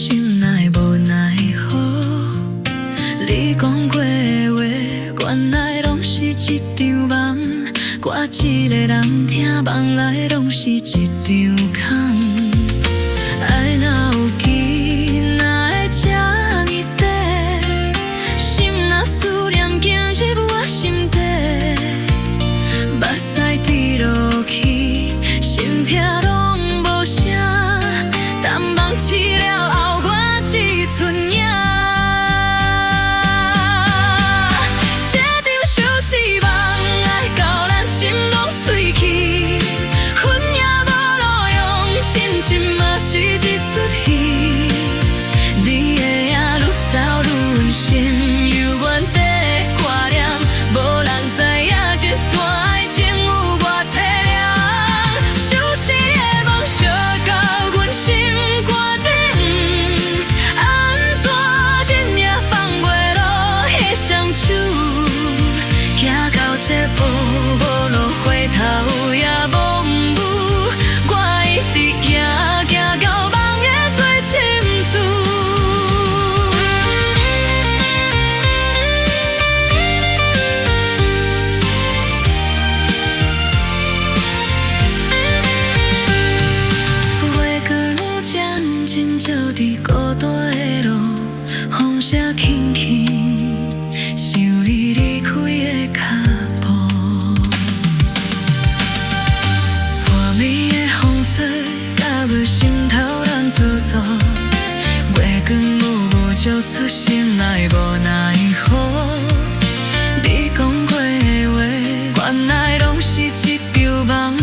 心内无奈何。你讲过的话，原来拢是一场梦。我一个人听梦来，拢是一场空。爱若有期，哪会这呢短？心若思念行入我心底，目屎滴落去，心痛拢无声。但梦醒了后，我只剩影。这场相思梦，爱到咱心拢碎去，魂也无路用，心情嘛是一出戏。你的影愈走愈温馨，犹原在挂念，无人知影这段爱情有偌凄凉。相思的梦烧到阮心肝顶，安怎一夜放袂落的双手，行到这步，无路回头也无舞，我一直行到梦的最深处。月光渐渐照伫孤单的路，风声轻轻，想你离开的脚步。破灭的风吹，甲我心头乱糟糟。月光雾雾照出心内无奈何。你讲过的话，原来拢是一场梦。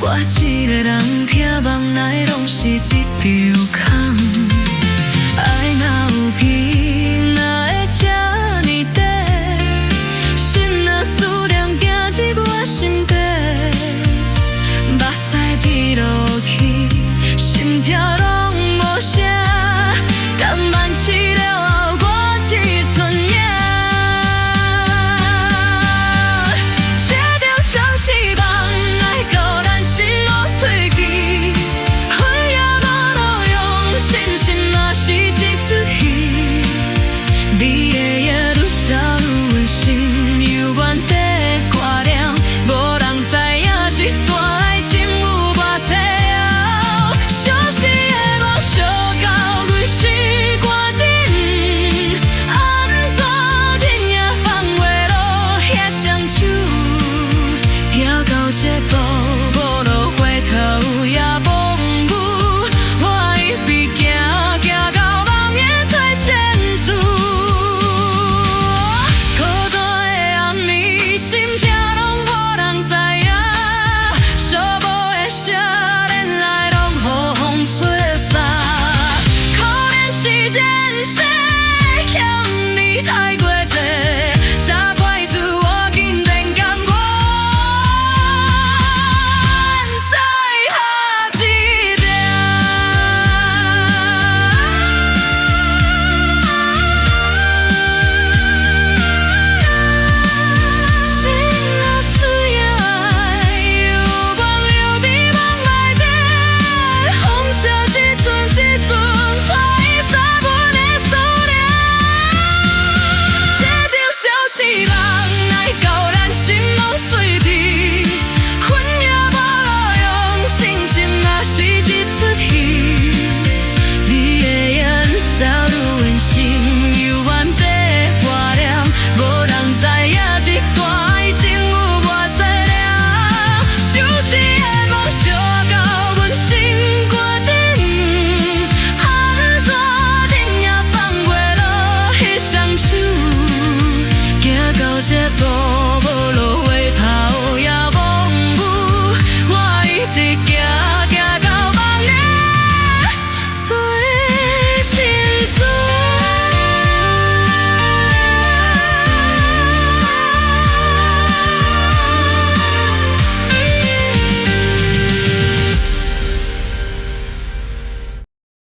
我一个人听梦来，拢是一场